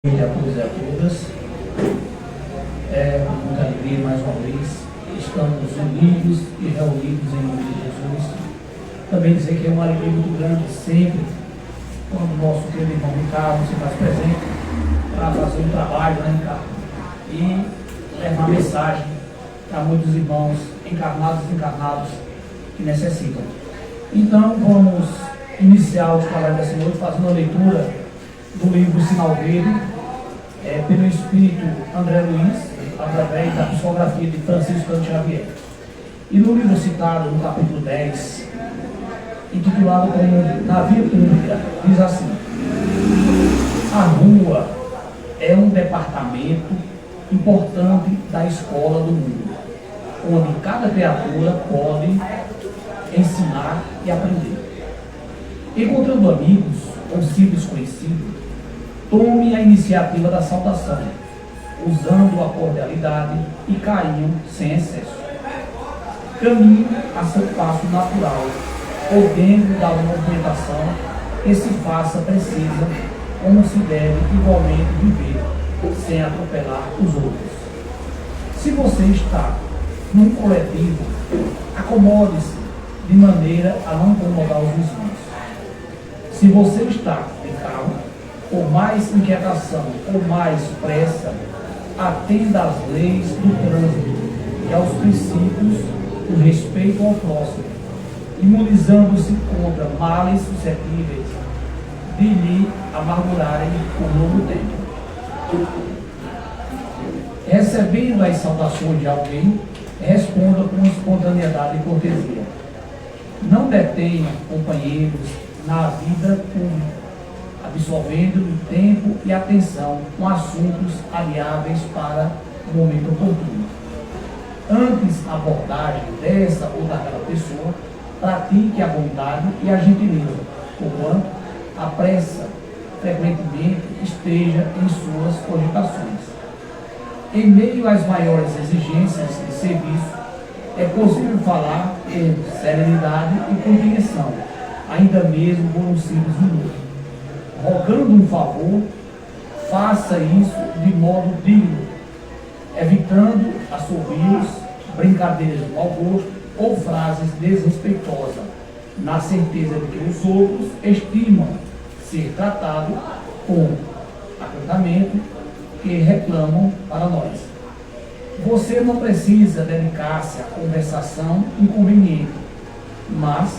A todos e a todas, com muita alegria mais uma vez, estamos unidos e reunidos em nome de Jesus. Também dizer que é uma alegria muito grande sempre, quando o nosso querido irmão Ricardo se faz presente para fazer um trabalho, né, Ricardo? E levar uma mensagem para muitos irmãos encarnados e desencarnados que necessitam. Então, vamos iniciar o trabalho dessa noite fazendo a leitura do livro Sinal Verde, pelo Espírito André Luiz, através da psicografia de Francisco Cândido Xavier. E no livro citado, no capítulo 10, intitulado como Na Via Pública, diz assim: a rua é um departamento importante da escola do mundo, onde cada criatura pode ensinar e aprender. Encontrando amigos ou simples conhecidos, tome a iniciativa da saudação, usando a cordialidade e carinho sem excesso. Caminhe a seu passo natural, podendo dar uma movimentação que se faça precisa, como se deve igualmente viver, sem atropelar os outros. Se você está num coletivo, acomode-se de maneira a não incomodar os vizinhos. Se você está em carro, ou mais inquietação, ou mais pressa, atenda às leis do trânsito e aos princípios do respeito ao próximo, imunizando-se contra males suscetíveis de lhe amargurarem por longo tempo. Recebendo as saudações de alguém, responda com espontaneidade e cortesia. Não detenha companheiros na vida pública, absorvendo tempo e atenção com assuntos aliáveis para o momento oportuno. Antes a abordagem dessa ou daquela pessoa, pratique a bondade e a gentileza, porquanto a pressa frequentemente esteja em suas cogitações. Em meio às maiores exigências de serviço, é possível falar com serenidade e compreensão, ainda mesmo por um simples minuto. Rogando um favor, faça isso de modo digno, evitando assobios, brincadeiras de mau gosto ou frases desrespeitosas, na certeza de que os outros estimam ser tratados com acatamento e reclamam para nós. Você não precisa dedicar-se à conversação inconveniente, mas,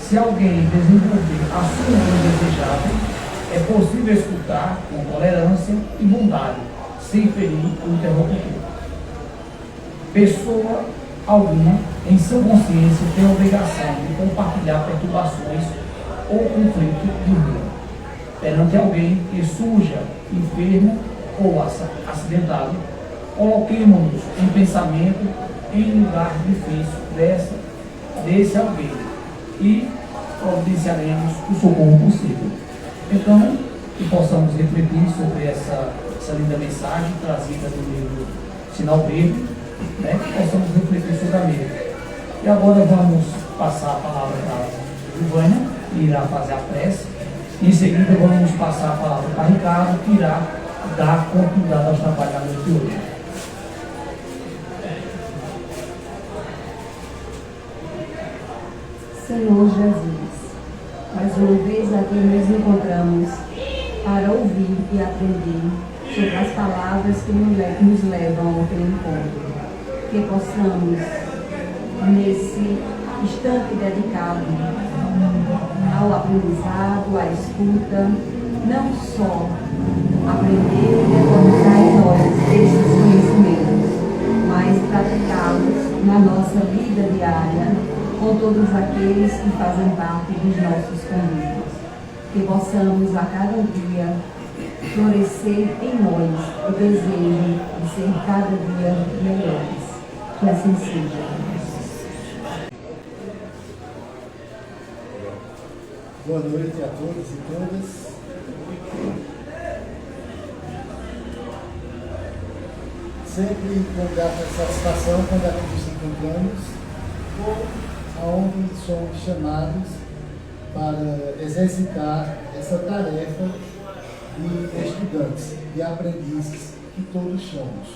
se alguém desenvolver assunto indesejável, é possível escutar com tolerância e bondade, sem ferir o interlocutor. Pessoa alguma, em sua consciência, tem a obrigação de compartilhar perturbações ou conflito de vida perante alguém que surja enfermo ou acidentado. Coloquemos-nos em pensamento em lugar difícil desse alguém e providenciaremos o socorro possível. Então, que possamos refletir sobre essa linda mensagem trazida do livro Sinal Verde, né? Que possamos refletir sobre a mesma. E agora vamos passar a palavra para Giovânia, que irá fazer a prece. Em seguida, vamos passar a palavra para Ricardo, que irá dar continuidade aos trabalhos de hoje. Senhor Jesus, mais uma vez aqui nos encontramos para ouvir e aprender sobre as palavras que nos levam ao teu encontro. Que possamos, nesse instante dedicado ao aprendizado, à escuta, não só aprender e depositar em nós esses conhecimentos, mas praticá-los na nossa vida diária, com todos aqueles que fazem parte dos nossos convívios. Que possamos a cada dia florescer em nós o desejo de ser cada dia melhores. Que assim seja. Boa noite a todos e todas. Sempre com grata satisfação quando aqui nos encontramos, aonde somos chamados para exercitar essa tarefa de estudantes e aprendizes que todos somos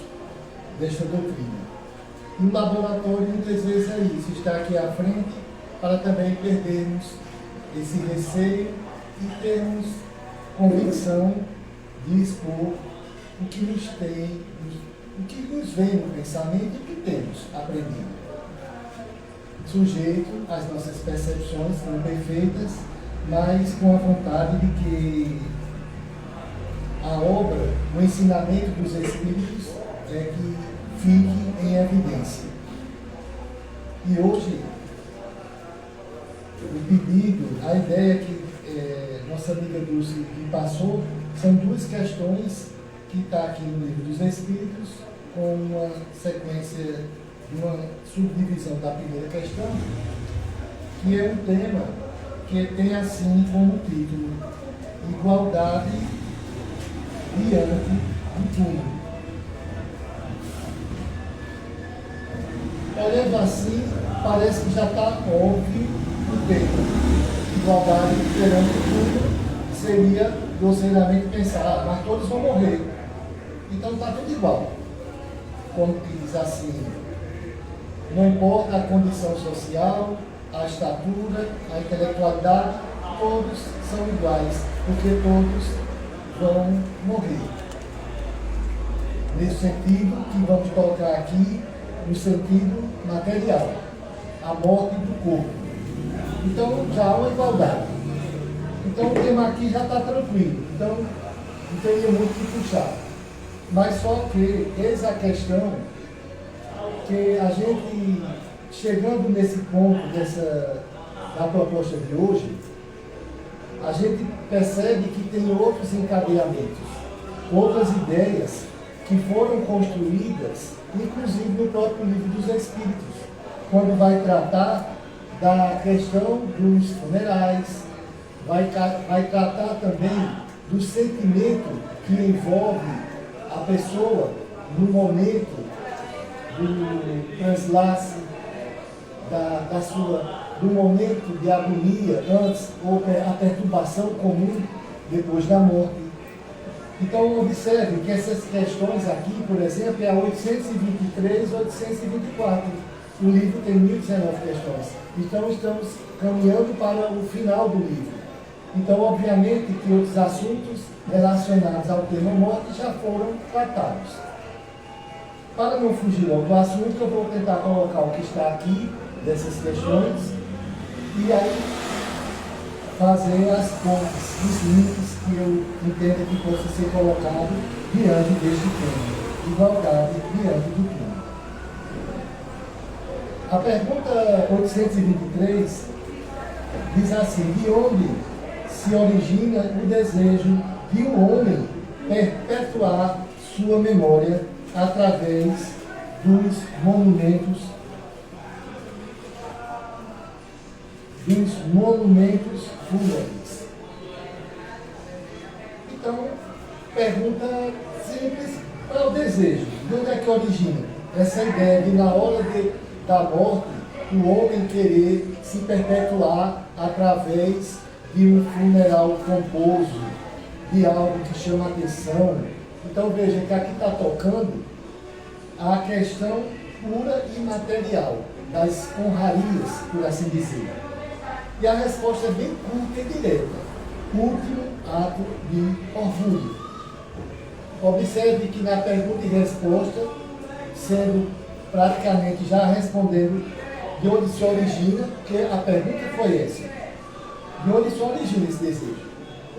desta doutrina. E o laboratório muitas vezes é isso, está aqui à frente para também perdermos esse receio e termos convicção de expor o que nos tem, o que nos vem no pensamento e o que temos aprendido. Sujeito às nossas percepções não perfeitas, mas com a vontade de que a obra, o ensinamento dos Espíritos é que fique em evidência. E hoje, o pedido, a ideia que nossa amiga Dulce me passou, são duas questões que está aqui no Livro dos Espíritos, com uma sequência, uma subdivisão da primeira questão, que é um tema que tem assim como título: Igualdade diante do túmulo. Olhando assim, parece que já está óbvio o tema. Igualdade perante o túmulo seria grosseiramente pensar, mas todos vão morrer. Então está tudo igual. Como diz assim, não importa a condição social, a estatura, a intelectualidade, todos são iguais, porque todos vão morrer. Nesse sentido que vamos colocar aqui, no sentido material, a morte do corpo. Então já há uma igualdade. Então o tema aqui já está tranquilo. Então não teria muito que puxar. Mas só que eis a questão que a gente, chegando nesse ponto da proposta de hoje, a gente percebe que tem outros encadeamentos, outras ideias que foram construídas, inclusive no próprio Livro dos Espíritos, quando vai tratar da questão dos funerais, vai tratar também do sentimento que envolve a pessoa no momento do translace, do momento de agonia antes, ou a perturbação comum depois da morte. Então observe que essas questões aqui, por exemplo, é a 823 e 824. O livro tem 1019 questões. Então estamos caminhando para o final do livro. Então, obviamente, que outros assuntos relacionados ao tema morte já foram tratados. Para não fugir logo do assunto, eu vou tentar colocar o que está aqui, dessas questões, e aí fazer as pontes, os links que eu entendo que possa ser colocado diante deste tema. Igualdade diante do tema. A pergunta 823 diz assim: de onde se origina o desejo de um homem perpetuar sua memória através dos monumentos fúnebres? Então, pergunta simples: qual é o desejo? De onde é que origina essa ideia de, na hora da morte, o homem querer se perpetuar através de um funeral pomposo, de algo que chama atenção? Então veja que aqui está tocando a questão pura e material, das honrarias, por assim dizer. E a resposta é bem curta e direta: último ato de orgulho. Observe que na pergunta e resposta, sendo praticamente já respondendo de onde se origina, porque a pergunta foi essa: de onde se origina esse desejo?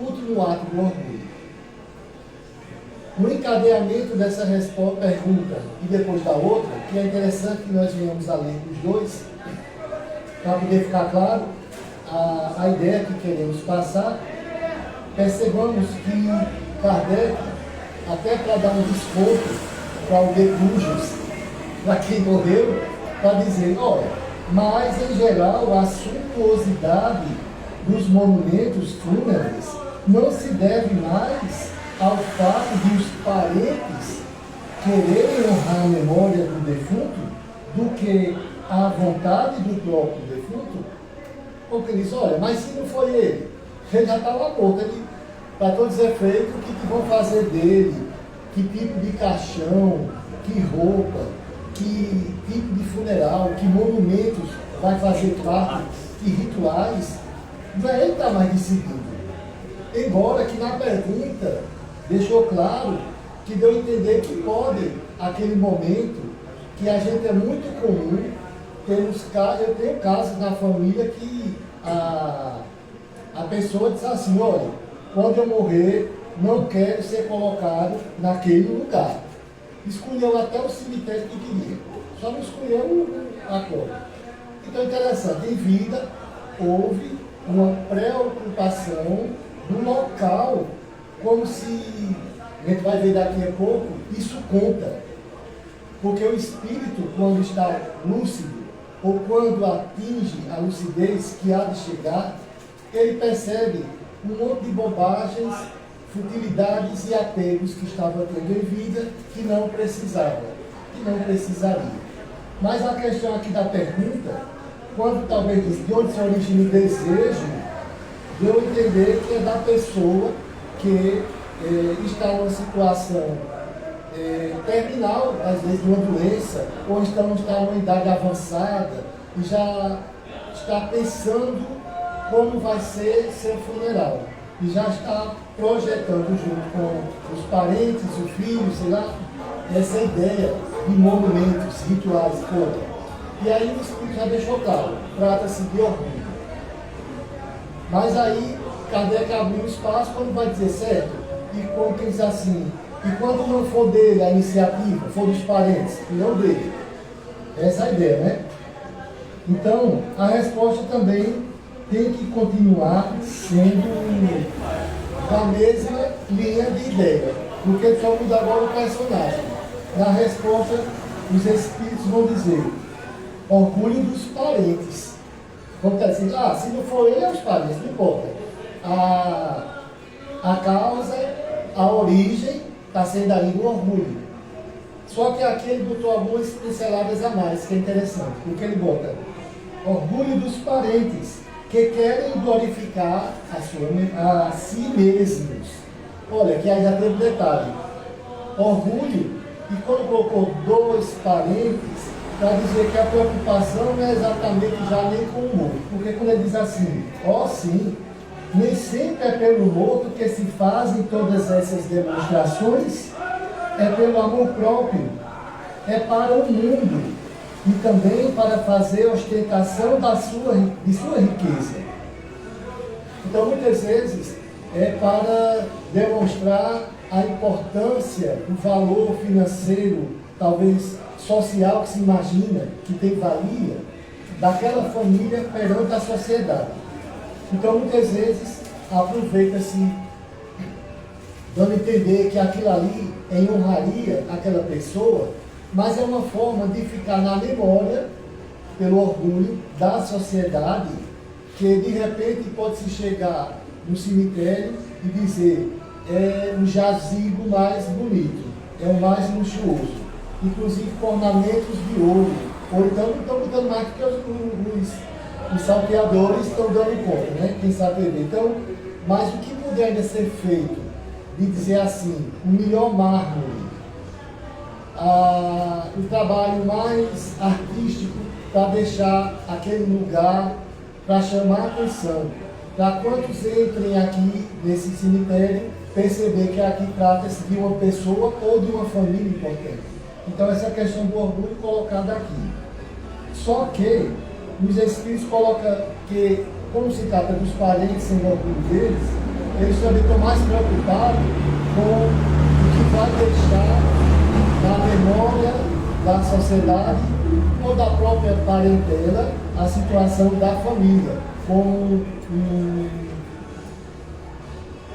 Último ato do orgulho. O encadeamento dessa pergunta e depois da outra, que é interessante que nós venhamos a ler os dois, para poder ficar claro a ideia que queremos passar. Percebamos que Kardec, até para dar um desconto para o decujos, para quem morreu, para dizer: olha, mas em geral a suntuosidade dos monumentos fúnebres não se deve mais ao fato de os parentes quererem honrar a memória do defunto do que à vontade do próprio defunto. Porque ele diz: olha, mas se não foi ele já estava morto. para todos os efeitos, o que vão fazer dele, que tipo de caixão, que roupa, que tipo de funeral, que monumentos vai fazer parte, que rituais, não é ele que está mais decidindo. Embora que na pergunta deixou claro que deu a entender que pode, aquele momento, que a gente é muito comum, eu tenho casos na família que a pessoa diz assim, olha, quando eu morrer, não quero ser colocado naquele lugar. Escolheu até o cemitério que queria, só não escolheu a cor. Então, interessante, em vida, houve uma preocupação do local, como se, a gente vai ver daqui a pouco, isso conta. Porque o espírito, quando está lúcido, ou quando atinge a lucidez que há de chegar, ele percebe um monte de bobagens, futilidades e apegos que estava tendo em vida, que não precisava, que não precisaria. Mas a questão aqui da pergunta, quando talvez diz de onde se origina o desejo, deu a entender que é da pessoa que está numa situação terminal, às vezes de uma doença, ou está numa idade avançada e já está pensando como vai ser seu funeral. E já está projetando junto com os parentes, o filho, sei lá, essa ideia de monumentos, rituais, coisa. E aí o Espírito já deixou claro, trata-se de orgulho. Mas aí, Kardec abriu espaço quando vai dizer certo, e quando diz assim, e quando não for dele a iniciativa, for dos parentes, e não dele. Essa é a ideia, né? Então, a resposta também tem que continuar sendo da mesma linha de ideia, porque só muda agora o personagem. Na resposta, os espíritos vão dizer, orgulho dos parentes. Vamos dizer assim, se não for ele, é os parentes, não importa. A causa, a origem, está sendo aí do orgulho. Só que aqui ele botou algumas pinceladas a mais, que é interessante, porque ele bota orgulho dos parentes, que querem glorificar a si mesmos. Olha, aqui aí já teve um detalhe. Orgulho, e quando colocou dois parentes, para dizer que a preocupação não é exatamente já nem com o morto. Porque quando ele diz assim, sim, nem sempre é pelo morto que se fazem todas essas demonstrações, é pelo amor próprio, é para o mundo e também para fazer ostentação de sua riqueza. Então, muitas vezes, é para demonstrar a importância, o valor financeiro, talvez social que se imagina, que tem valia, daquela família perante a sociedade. Então, muitas vezes, aproveita-se, dando a entender que aquilo ali honraria aquela pessoa, mas é uma forma de ficar na memória, pelo orgulho da sociedade, que de repente pode-se chegar no cemitério e dizer, é o jazigo mais bonito, é o mais luxuoso, inclusive com ornamentos de ouro, ou então não estão botando mais porque os salteadores estão dando conta, né? Quem sabe ver. Então, mas o que puder ainda ser feito, de dizer assim, o melhor mármore, o trabalho mais artístico para deixar aquele lugar, para chamar a atenção, para quantos entrem aqui nesse cemitério, perceber que aqui trata-se de uma pessoa ou de uma família importante. Então essa questão do orgulho colocada aqui. Só que os espíritos colocam que, como se trata dos parentes sendo orgulho deles, eles também estão mais preocupados com o que vai deixar na memória da sociedade ou da própria parentela a situação da família, como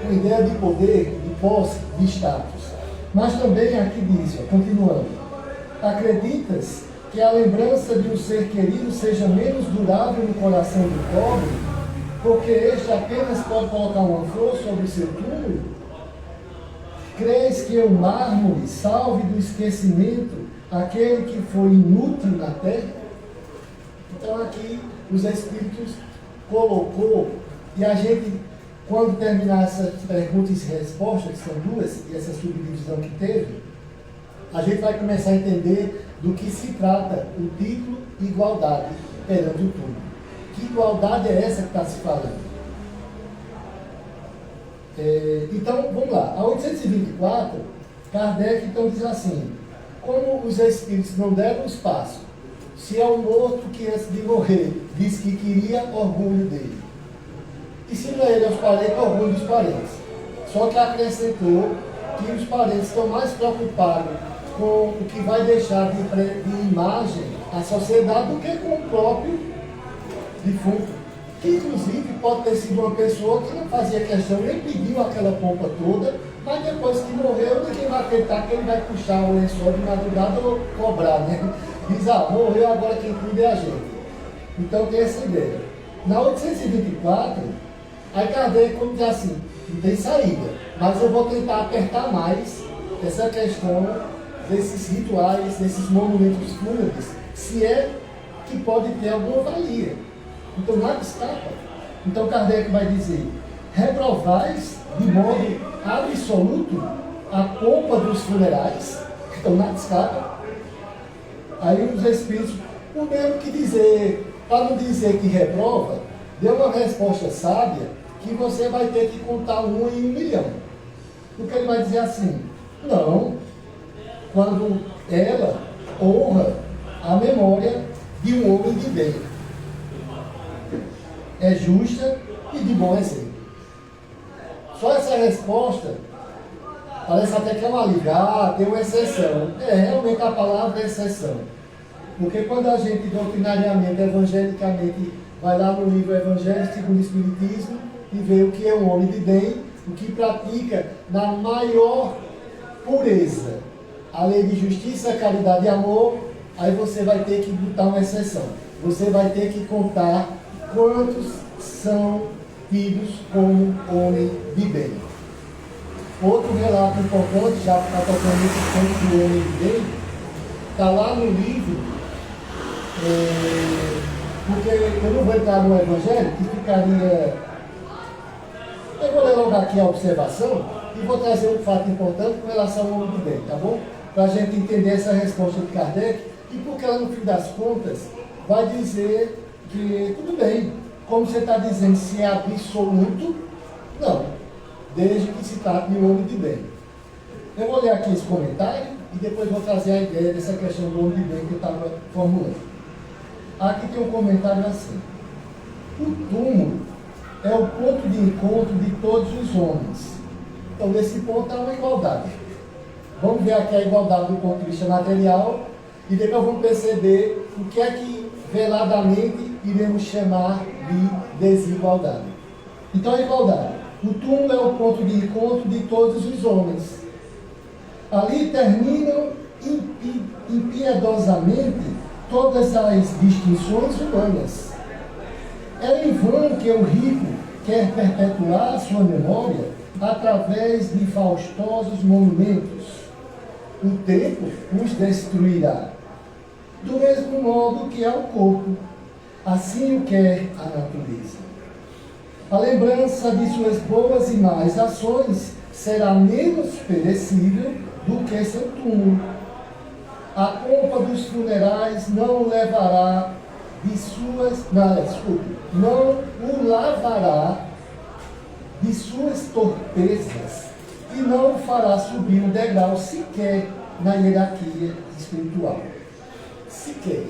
uma ideia de poder, de posse, de status. Mas também aqui diz, continuando, acreditas que a lembrança de um ser querido seja menos durável no coração do pobre, porque este apenas pode colocar uma flor sobre o seu túmulo? Crês que o mármore salve do esquecimento aquele que foi inútil na terra? Então aqui os Espíritos colocou, e a gente quando terminar essas perguntas e respostas, que são duas, e essa subdivisão que teve, a gente vai começar a entender do que se trata o título Igualdade perante o túmulo. Que igualdade é essa que está se falando? Então, vamos lá. A 824, Kardec então diz assim: como os espíritos não deram espaço, se é o morto que antes de morrer diz que queria orgulho dele, ensina ele aos parentes orgulho dos parentes. Só que acrescentou que os parentes estão mais preocupados com o que vai deixar de imagem à sociedade do que com o próprio defunto, que inclusive pode ter sido uma pessoa que não fazia questão, nem pediu aquela pompa toda, mas depois que morreu, ninguém vai acreditar que ele vai puxar o lençol de madrugada ou cobrar, né? Diz, morreu, agora quem cuida é a gente. Então tem essa ideia. Na 824, aí Kardec diz assim, não tem saída, mas eu vou tentar apertar mais essa questão desses rituais, desses monumentos fúnebres, se é que pode ter alguma valia. Então nada escapa. Então Kardec vai dizer: reprovais de modo absoluto a pompa dos funerais. Então nada escapa. Aí os espíritos, o mesmo que dizer, para não dizer que reprova, deu uma resposta sábia que você vai ter que contar um em 1 milhão. Porque ele vai dizer assim: não, quando ela honra a memória de um homem de bem, é justa e de bom exemplo. Só essa resposta parece até que é um aliviar, tem uma exceção. Realmente a palavra é exceção. Porque quando a gente doutrinariamente, evangelicamente, vai lá no livro Evangelho segundo o Espiritismo e vê o que é um homem de bem, o que pratica na maior pureza a lei de justiça, caridade e amor, aí você vai ter que botar uma exceção. Você vai ter que contar quantos são tidos como homem de bem. Outro relato importante, já está tocando esse ponto do homem de bem, está lá no livro, porque eu não vou entrar no Evangelho, que ficaria... Eu vou ler logo aqui a observação e vou trazer um fato importante com relação ao homem de bem, tá bom? Para a gente entender essa resposta de Kardec, e porque ela, no fim das contas, vai dizer que, tudo bem, como você está dizendo, se é absoluto, não, desde que se trate de um homem de bem. Eu vou ler aqui esse comentário e depois vou trazer a ideia dessa questão do homem de bem que eu estava formulando. Aqui tem um comentário assim: o túmulo é o ponto de encontro de todos os homens. Então, nesse ponto há uma igualdade. Vamos ver aqui a igualdade do ponto de vista material e depois vamos perceber o que é que veladamente iremos chamar de desigualdade. Então, a igualdade. O túmulo é o ponto de encontro de todos os homens. Ali terminam impiedosamente todas as distinções humanas. É em vão que o rico quer perpetuar sua memória através de faustosos monumentos. O tempo os destruirá, do mesmo modo que é o corpo. Assim o quer a natureza. A lembrança de suas boas e más ações será menos perecível do que seu túmulo. A pompa dos funerais não levará de suas... não o lavará de suas torpezas e não o fará subir um degrau sequer na hierarquia espiritual. Sequer.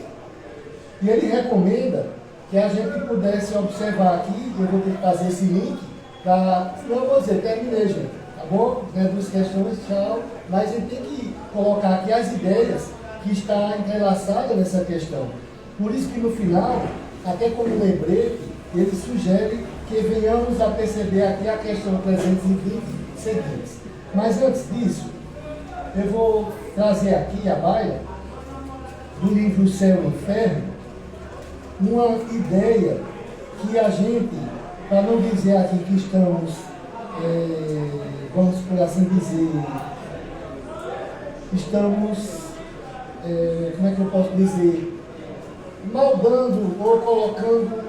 E ele recomenda que a gente pudesse observar aqui, eu vou ter que fazer esse link, para... Não vou dizer, terminei, gente, tá bom? Duas questões, tchau. Mas a gente tem que colocar aqui as ideias que está entrelaçada nessa questão. Por isso que no final, até como lembrete, ele sugere que venhamos a perceber aqui a questão 320 seguintes. Mas antes disso, eu vou trazer aqui a baila do livro Céu e Inferno, uma ideia que a gente, para não dizer aqui que estamos, vamos por assim dizer, estamos, como é que eu posso dizer, maldando ou colocando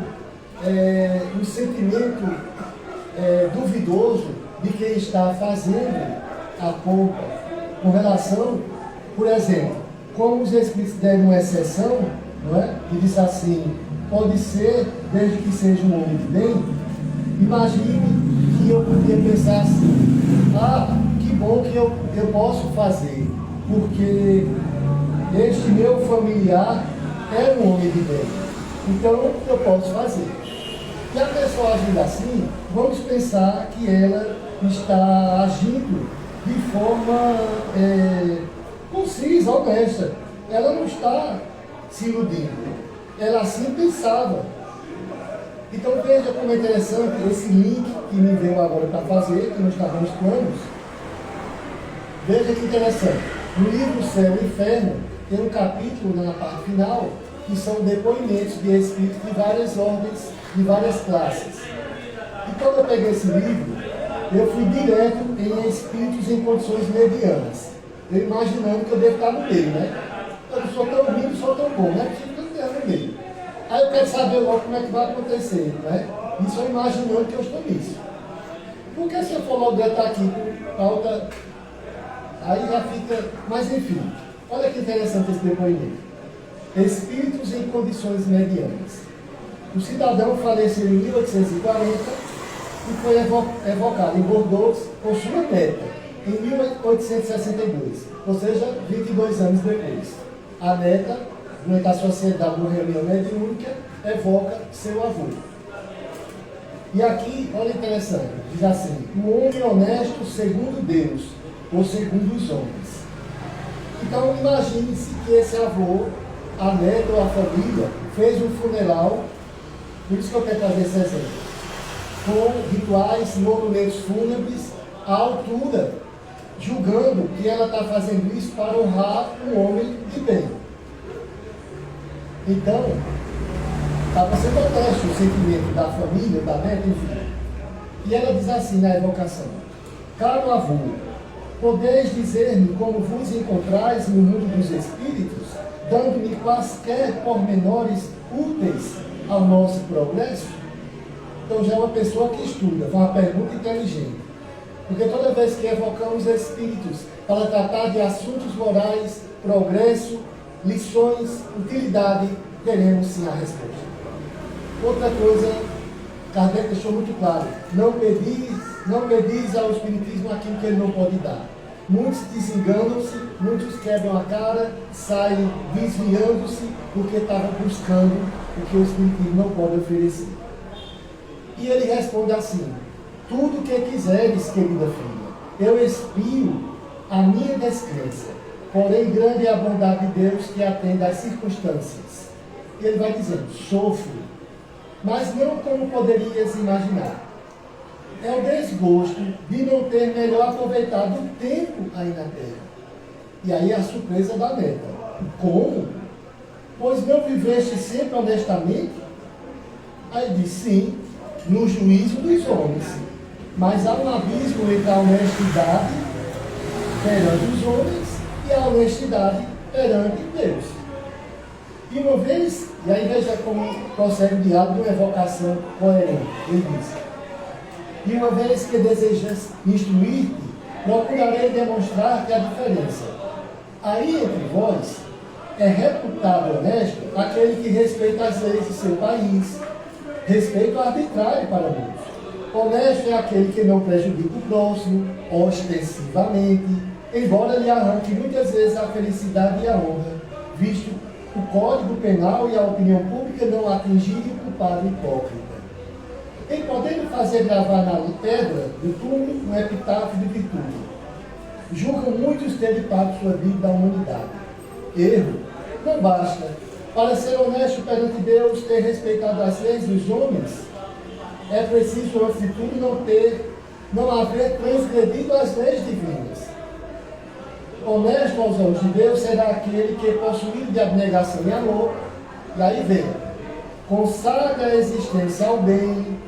um sentimento duvidoso de quem está fazendo a compra com relação, por exemplo, como os Espíritos deram uma exceção, não é? E disse assim, pode ser desde que seja um homem de bem. Imagine que eu podia pensar assim, que bom que eu posso fazer, porque este meu familiar é um homem de bem, então eu posso fazer. E a pessoa agindo assim, vamos pensar que ela está agindo de forma concisa, honesta. Ela não está se iludindo, ela assim pensava. Então veja como é interessante esse link que me veio agora para fazer, que não estava nos planos. Veja que interessante. No livro Céu e Inferno, tem um capítulo na parte final, que são depoimentos de espíritos de várias ordens, de várias classes. E quando eu peguei esse livro, eu fui direto em espíritos em condições medianas. Eu imaginando que eu devo estar no meio, né? Eu não sou tão ruim, não sou tão bom, né? Porque eu esteja no meio. Aí eu quero saber logo como é que vai acontecer, né? Isso eu imaginando que eu estou nisso. Porque se eu for logo estar aqui com pauta, aí já fica... Mas enfim, olha que interessante esse depoimento. Espíritos em condições medianas. O cidadão faleceu em 1840 e foi evocado em Bordeaux por sua neta, em 1862, ou seja, 22 anos depois. A neta, durante a sociedade de reunião mediúnica, evoca seu avô. E aqui, olha interessante, diz assim, o homem honesto segundo Deus, ou segundo os homens. Então, imagine-se que esse avô, a neta ou a família, fez um funeral, por isso que eu quero trazer esse exemplo, com rituais, monumentos fúnebres, à altura, julgando que ela está fazendo isso para honrar um homem de bem. Então, estava sendo honesto o sentimento da família, da neta, enfim. E ela diz assim na evocação, caro avô, podeis dizer-me como vos encontrais no mundo dos espíritos, dando-me quaisquer pormenores úteis ao nosso progresso? Então já é uma pessoa que estuda, foi uma pergunta inteligente. Porque toda vez que evocamos espíritos para tratar de assuntos morais, progresso, lições, utilidade, teremos sim a resposta. Outra coisa, Kardec deixou muito claro, não pedis ao Espiritismo aquilo que ele não pode dar. Muitos desenganam-se, muitos quebram a cara, saem desviando-se porque estavam buscando o que o Espiritismo não pode oferecer. E ele responde assim, tudo o que quiseres, querida filha, eu expio a minha descrença, porém grande é a bondade de Deus que atende às circunstâncias. E ele vai dizendo, sofro, mas não como poderias imaginar. É o desgosto de não ter melhor aproveitado o tempo aí na terra. E aí a surpresa da neta. Como? Pois não viveste sempre honestamente? Aí diz, sim, no juízo dos homens. Mas há um abismo entre a honestidade perante os homens e a honestidade perante Deus. E uma vez, e aí veja como prossegue o diálogo de uma evocação coerente. Ele diz, e uma vez que desejas instruir-te, procurarei demonstrar-te a diferença. Aí entre vós é reputado honesto aquele que respeita as leis do seu país, respeito arbitrário para muitos. Honesto é aquele que não prejudica o próximo ostensivamente, embora lhe arranque muitas vezes a felicidade e a honra, visto o Código Penal e a opinião pública não atingirem o culpado hipócrita. Em podendo fazer gravar na pedra do túmulo um epitáfio de virtude, julgam muitos terem pago sua vida da humanidade. Erro, não basta. Para ser honesto perante Deus, ter respeitado as leis dos homens, é preciso, antes de tudo, não haver transgredido as leis divinas. Honesto aos olhos de Deus será aquele que, possuído de abnegação e amor, e aí vem, consagra a existência ao bem,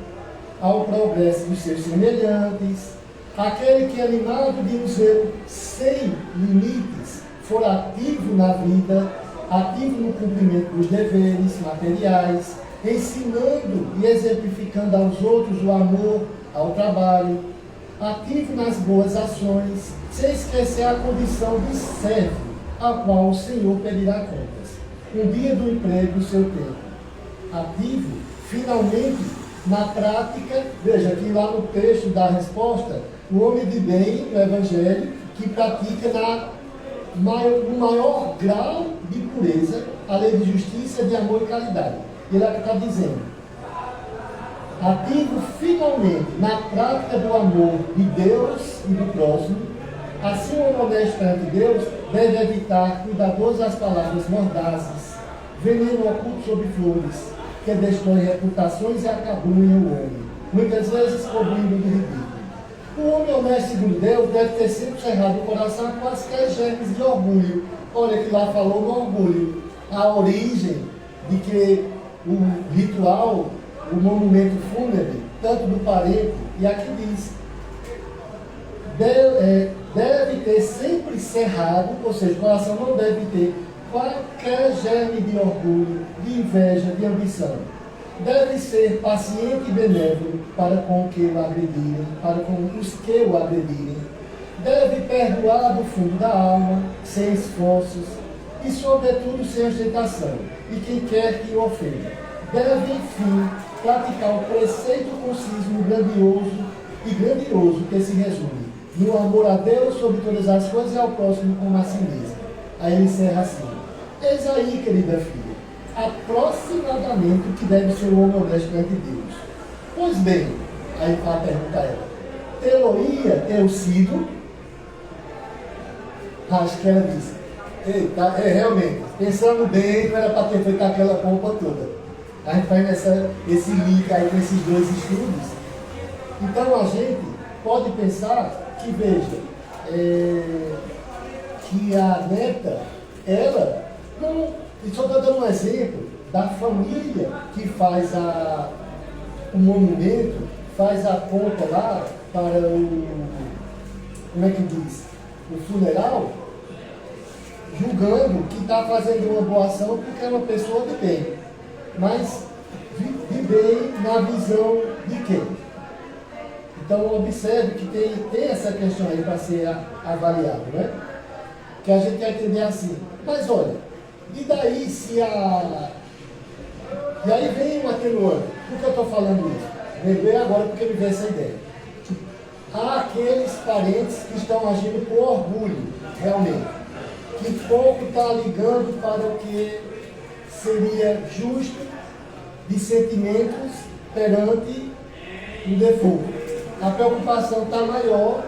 ao progresso dos seus semelhantes, aquele que, animado de um zelo sem limites, for ativo na vida, ativo no cumprimento dos deveres materiais, ensinando e exemplificando aos outros o amor, ao trabalho, ativo nas boas ações, sem esquecer a condição de servo, a qual o Senhor pedirá contas. Um dia do emprego, o seu tempo. Ativo, finalmente, na prática, veja que lá no texto da resposta, o homem de bem, no Evangelho, que pratica no maior grau de pureza a lei de justiça, de amor e caridade. Ele é que está dizendo: ativo finalmente na prática do amor de Deus e do próximo, assim o homem honesto perante Deus deve evitar cuidadoso as palavras mordazes, veneno oculto sobre flores, que destrói reputações e acabunha o homem, muitas vezes cobrindo de ridículo. O homem honesto segundo Deus deve ter sempre cerrado o coração a quaisquer germes de orgulho. Olha que lá falou no orgulho, a origem de que o ritual, o monumento fúnebre, tanto do parente, e aqui diz, deve ter sempre cerrado, ou seja, o coração não deve ter qualquer germe de orgulho, de inveja, de ambição. Deve ser paciente e benévolo para com o que o agredirem, para com os que o agredirem. Deve perdoar do fundo da alma, sem esforços, e sobretudo sem ostentação, e quem quer que o ofenda. Deve, enfim, praticar o preceito conciso e grandioso que se resume no amor a Deus sobre todas as coisas e ao próximo como a si mesmo. Aí ele encerra assim: eis aí, querida filha, aproximadamente o que deve ser o homem honesto perante Deus. Pois bem, aí a pergunta é: teloria eu sido? Acho que ela disse: eita, realmente, pensando bem, não era para ter feito aquela pompa toda. A gente faz esse link aí com esses dois estudos. Então a gente pode pensar que, veja, que a neta, ela, não, e só estou dando um exemplo da família que faz o monumento, faz a pompa lá para como é que diz? O funeral, julgando que está fazendo uma boa ação porque é uma pessoa de bem. Mas de bem na visão de quem? Então observe que tem essa questão aí para ser avaliada, né? Que a gente quer entender assim. Mas olha, e daí se a... E aí vem um atenuante. Por que eu estou falando isso? Lembrei agora porque me veio essa ideia. Há aqueles parentes que estão agindo por orgulho, realmente. Que pouco está ligando para o que seria justo de sentimentos perante o defunto. A preocupação está maior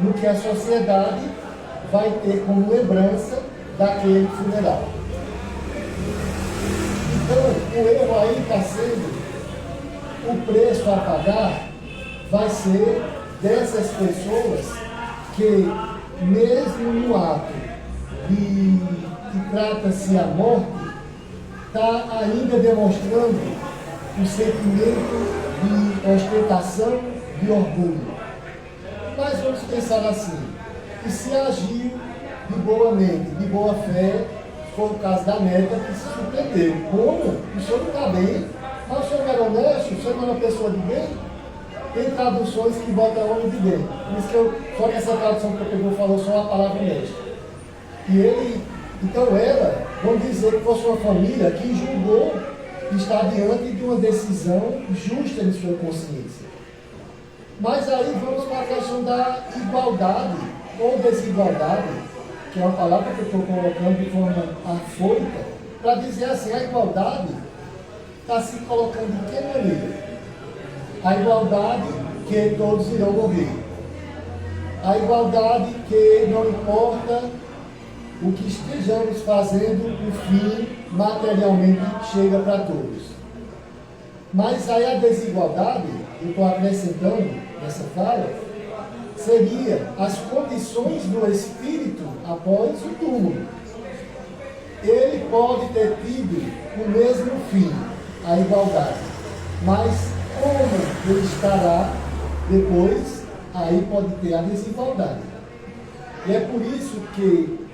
no que a sociedade vai ter como lembrança daquele funeral. Então, o erro aí está sendo, o preço a pagar vai ser dessas pessoas que, mesmo no ato que trata-se a morte, está ainda demonstrando o sentimento de ostentação, de orgulho. Mas vamos pensar assim: que se agiu de boa mente, de boa fé, foi o caso da neta que se surpreendeu. Como? O senhor não está bem, mas o senhor não era honesto, o senhor não é uma pessoa de bem. Tem traduções que botam homem de bem. Por isso que só que essa tradução que eu pegou falou só a palavra honesto. E ele, então ela, vamos dizer que fosse uma família que julgou estar diante de uma decisão justa em sua consciência. Mas aí vamos para a questão da igualdade ou desigualdade, que é uma palavra que eu estou colocando de forma afoita, para dizer assim: a igualdade está se colocando de que maneira? A igualdade que todos irão morrer. A igualdade que não importa o que estejamos fazendo, o fim materialmente chega para todos. Mas aí a desigualdade, eu estou acrescentando nessa fala, seria as condições do espírito após o túmulo. Ele pode ter tido o mesmo fim, a igualdade, mas como ele estará depois, aí pode ter a desigualdade. E é por isso que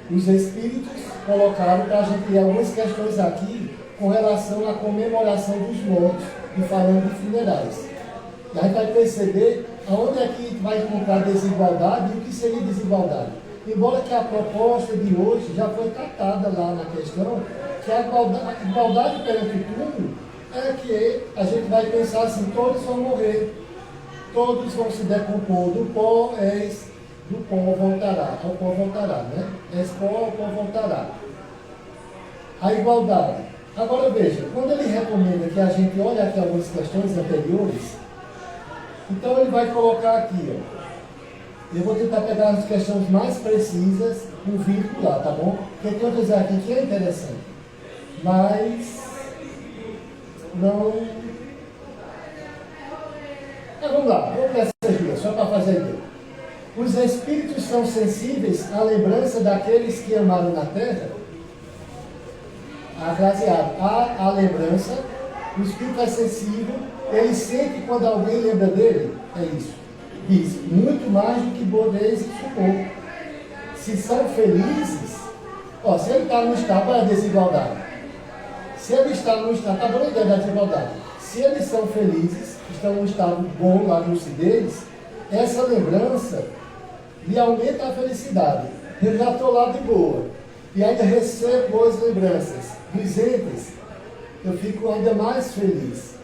os espíritos colocaram para a gente ter algumas questões aqui com relação à comemoração dos mortos e falando de funerais. E a gente vai perceber aonde é que vai encontrar desigualdade e o que seria desigualdade. Embora que a proposta de hoje já foi tratada lá na questão, que a igualdade perante tudo é que a gente vai pensar assim, todos vão morrer, todos vão se decompor, do pó voltará, ao pó voltará, né? És pó, ao pó voltará. A igualdade. Agora veja, quando ele recomenda que a gente olhe aqui algumas questões anteriores, então ele vai colocar aqui, ó. Eu vou tentar pegar as questões mais precisas, um vírgula lá, tá bom? Porque tem outras aqui que é interessante, mas não. Mas vamos lá, vamos ver essas duas, só para fazer ideia. Os espíritos são sensíveis à lembrança daqueles que amaram na terra? A frase a lembrança, o espírito é sensível, ele sente quando alguém lembra dele, é isso. Diz, muito mais do que podeis supor. Se são felizes, ó, se ele está no estado, olha a desigualdade. Se ele está no estado, está dando a ideia da desigualdade. Se eles são felizes, estão num estado bom, lá de lucidez, essa lembrança lhe aumenta a felicidade. Eu já estou lá de boa, e ainda recebo boas lembranças dos entes, eu fico ainda mais feliz.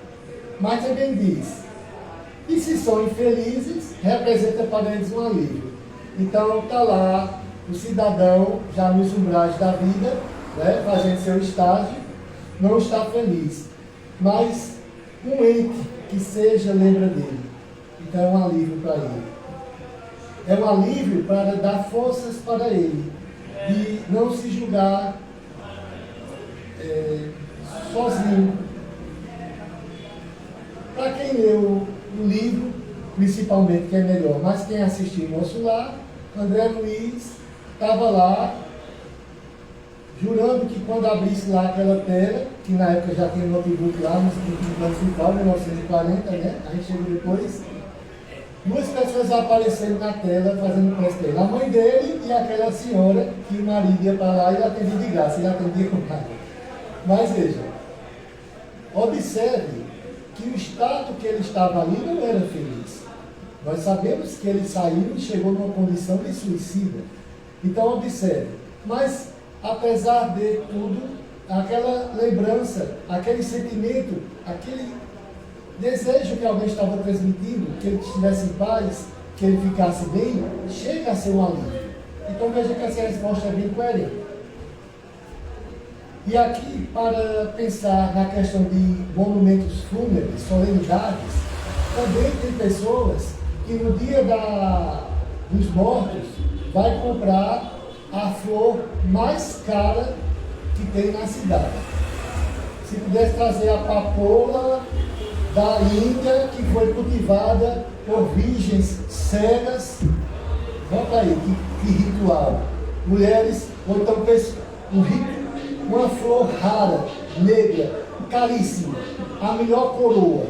Mas também diz, e se são infelizes, representa para eles um alívio. Então está lá o cidadão, já nos umbrais da vida, né, fazendo seu estágio, não está feliz. Mas um ente que seja lembra dele. Então é um alívio para ele. É um alívio para dar forças para ele. E não se julgar sozinho. Para quem leu o livro, principalmente, que é melhor, mas quem assistiu o nosso lar, André Luiz estava lá, jurando que quando abrisse lá aquela tela, que na época já tinha notebook lá, no Municipal, 1940, né? A gente chegou depois, duas pessoas aparecendo na tela fazendo pré. A mãe dele e aquela senhora que o marido ia para lá e atendia de graça, ele atendia com nada. Mas veja, observe que o estado que ele estava ali não era feliz. Nós sabemos que ele saiu e chegou numa condição de suicida. Então observe, mas apesar de tudo, aquela lembrança, aquele sentimento, aquele desejo que alguém estava transmitindo, que ele estivesse em paz, que ele ficasse bem, chega a ser um alívio. Então veja que essa resposta é bem coerente. E aqui, para pensar na questão de monumentos fúnebres, solenidades, também tem pessoas que no dia dos mortos vai comprar a flor mais cara que tem na cidade. Se pudesse trazer a papoula da Índia, que foi cultivada por virgens cegas, volta aí, que ritual. Mulheres, ou então uma flor rara, negra, caríssima, a melhor coroa,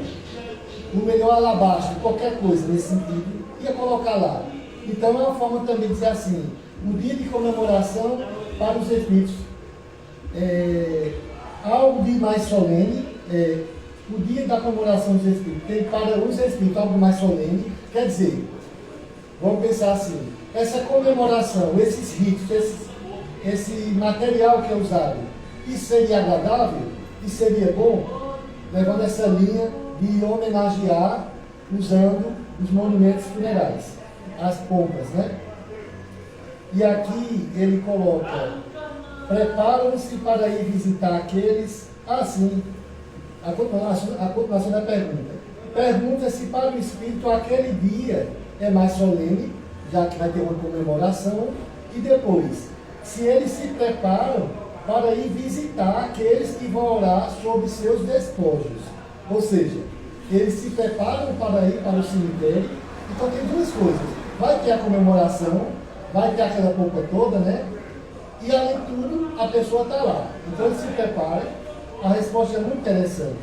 o melhor alabastro, qualquer coisa nesse sentido, ia colocar lá. Então é uma forma também de dizer assim, um dia de comemoração para os espíritos, algo de mais solene, o dia da comemoração dos espíritos tem para os espíritos algo mais solene, quer dizer, vamos pensar assim, essa comemoração, esses ritos, esse material que é usado, isso seria agradável, isso seria bom, levando essa linha de homenagear usando os monumentos funerais, as pompas, né? E aqui ele coloca, preparam-se para ir visitar aqueles, assim, a continuação da pergunta. Pergunta-se para o espírito aquele dia é mais solene, já que vai ter uma comemoração, e depois, se eles se preparam para ir visitar aqueles que vão orar sobre seus despojos. Ou seja, eles se preparam para ir para o cemitério. Então tem duas coisas. Vai ter a comemoração, vai ter aquela polpa toda, né? E além de tudo, a pessoa está lá. Então eles se preparam. A resposta é muito interessante.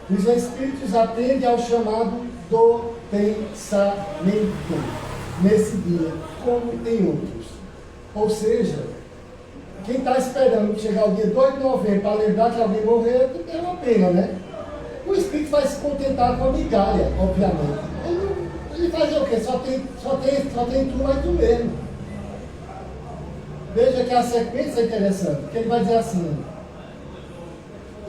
Os espíritos atendem ao chamado do pensamento nesse dia, como em outros. Ou seja, quem está esperando chegar o dia 2 de novembro para lembrar que alguém morreu, é uma pena, né? O espírito vai se contentar com a migalha, obviamente. porque só tem tu, mas tu mesmo. Veja que a sequência é interessante, porque ele vai dizer assim,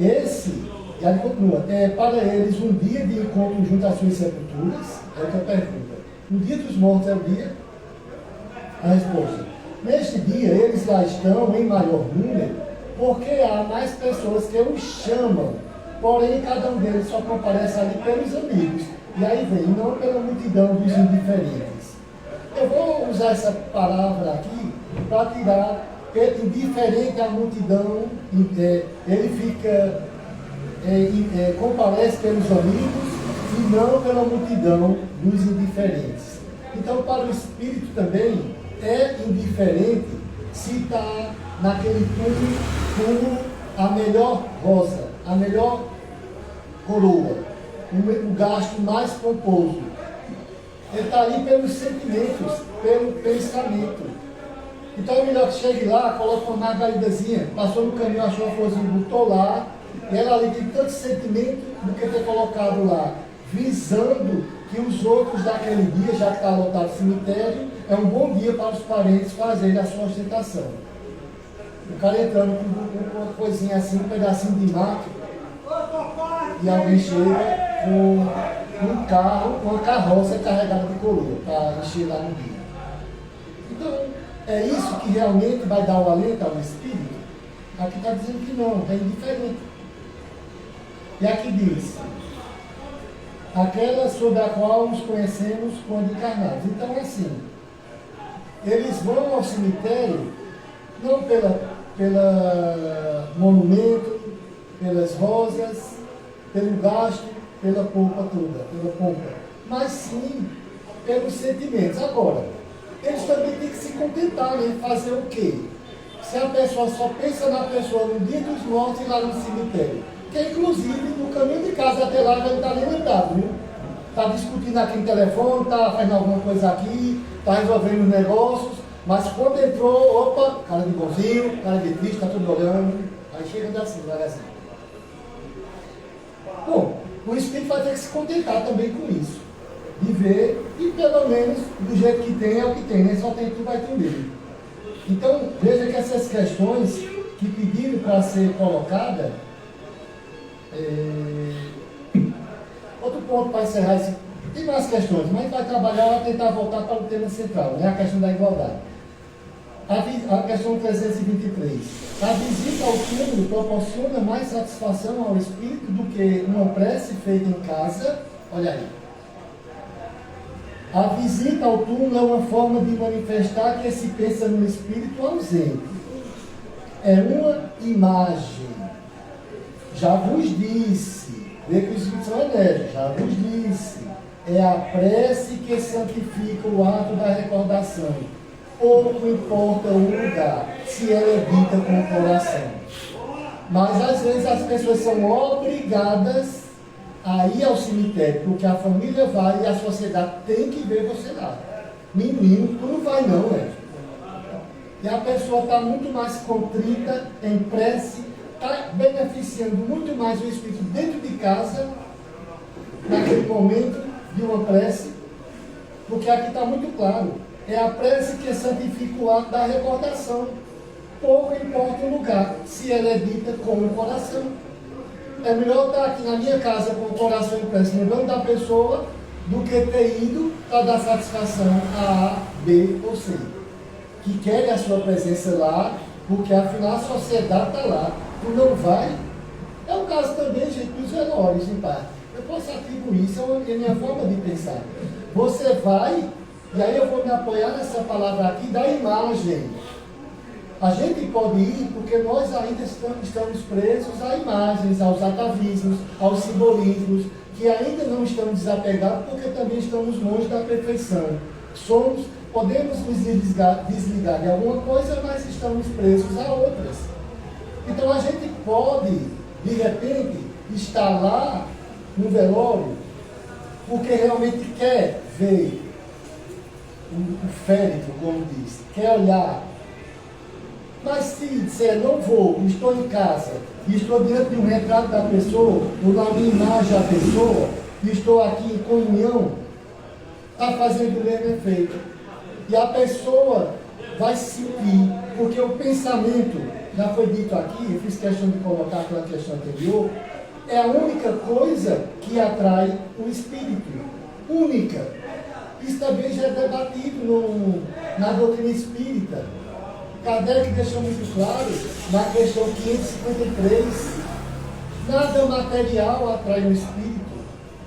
e aí continua, para eles um dia de encontro junto às suas sepulturas, é outra pergunta. O dia dos mortos é o dia? A resposta. Neste dia eles lá estão em maior número, porque há mais pessoas que os chamam, porém cada um deles só comparece ali pelos amigos. E aí vem, não pela multidão dos indiferentes. Eu vou usar essa palavra aqui para tirar indiferente à multidão, ele fica, comparece pelos amigos e não pela multidão dos indiferentes. Então, para o Espírito também é indiferente se está naquele túmulo a melhor rosa, a melhor coroa, o gasto mais pomposo. Ele está ali pelos sentimentos, pelo pensamento. Então é melhor que chegue lá, coloque uma margaridazinha, passou no caminho, achou uma florzinha, botou lá, e ela ali tem tanto sentimento do que ter colocado lá, visando que os outros daquele dia, já que está lotado o cemitério, é um bom dia para os parentes fazerem a sua ostentação. O cara entrando com uma coisinha assim, um pedacinho de mato, e alguém chega com um carro, uma carroça carregada de coroa, para encher lá no dia. Então, é isso que realmente vai dar o alento ao Espírito? Aqui está dizendo que não, é indiferente. E aqui diz, aquela sobre a qual nos conhecemos quando encarnados. Então, assim, eles vão ao cemitério, não pela monumento, pelas rosas, pelo gasto, pela pompa toda, pela pompa, mas sim pelos sentimentos. Agora, eles também têm que se contentar, né? Fazer o quê? Se a pessoa só pensa na pessoa no dia dos mortos e lá no cemitério, que inclusive no caminho de casa até lá ele está nem lembrado, viu? Está discutindo aqui no telefone, está fazendo alguma coisa aqui, está resolvendo os negócios, mas quando entrou, opa, cara de bonzinho, cara de triste, está tudo olhando, aí chega assim, devagarzinho. Bom, o Espírito vai ter que se contentar também com isso. De ver, e pelo menos do jeito que tem é o que tem, né? Só tem tu, vai tu mesmo. Então, veja que essas questões que pediram para ser colocadas, outro ponto para encerrar esse. Tem mais questões, mas a gente vai trabalhar para tentar voltar para o tema central, né? A questão da igualdade. A questão 323. A visita ao túmulo proporciona mais satisfação ao espírito do que uma prece feita em casa. Olha aí. A visita ao túmulo é uma forma de manifestar que se pensa no espírito ausente. É uma imagem. Já vos disse, vê que os espíritos são enérgicos, já vos disse, é a prece que santifica o ato da recordação. Pouco importa o lugar, se ela é dita com o coração. Mas às vezes as pessoas são obrigadas a ir ao cemitério, porque a família vai e a sociedade tem que ver você lá. Menino, tu não vai não, né? E a pessoa está muito mais contrita em prece, está beneficiando muito mais o espírito dentro de casa, naquele momento de uma prece, porque aqui está muito claro. É a prece que santifica o ato da recordação. Pouco importa o lugar, se ela é dita com o coração. É melhor estar aqui na minha casa com o coração em prece, lembrando da pessoa, do que ter ido para dar satisfação a A, B ou C. Que querem a sua presença lá, porque afinal a sociedade está lá. Tu não vai. É o caso também, gente, dos velórios, em parte. Eu posso atribuir, isso é a minha forma de pensar. Você vai, e aí eu vou me apoiar nessa palavra aqui da imagem. A gente pode ir porque nós ainda estamos presos a imagens, aos atavismos, aos simbolismos, que ainda não estamos desapegados porque também estamos longe da perfeição. Podemos nos desligar de alguma coisa, mas estamos presos a outras. Então a gente pode, de repente, estar lá no velório porque realmente quer ver o féretro, como diz, quer olhar. Mas se disser, não vou, estou em casa, e estou diante de um retrato da pessoa, ou da minha imagem da pessoa, e estou aqui em comunhão, está fazendo o mesmo efeito. E a pessoa vai sentir, porque o pensamento, já foi dito aqui, eu fiz questão de colocar aquela questão anterior, é a única coisa que atrai o espírito. Única. Isso também já é debatido na doutrina espírita. Kardec deixou muito claro, na questão 553, nada material atrai o espírito,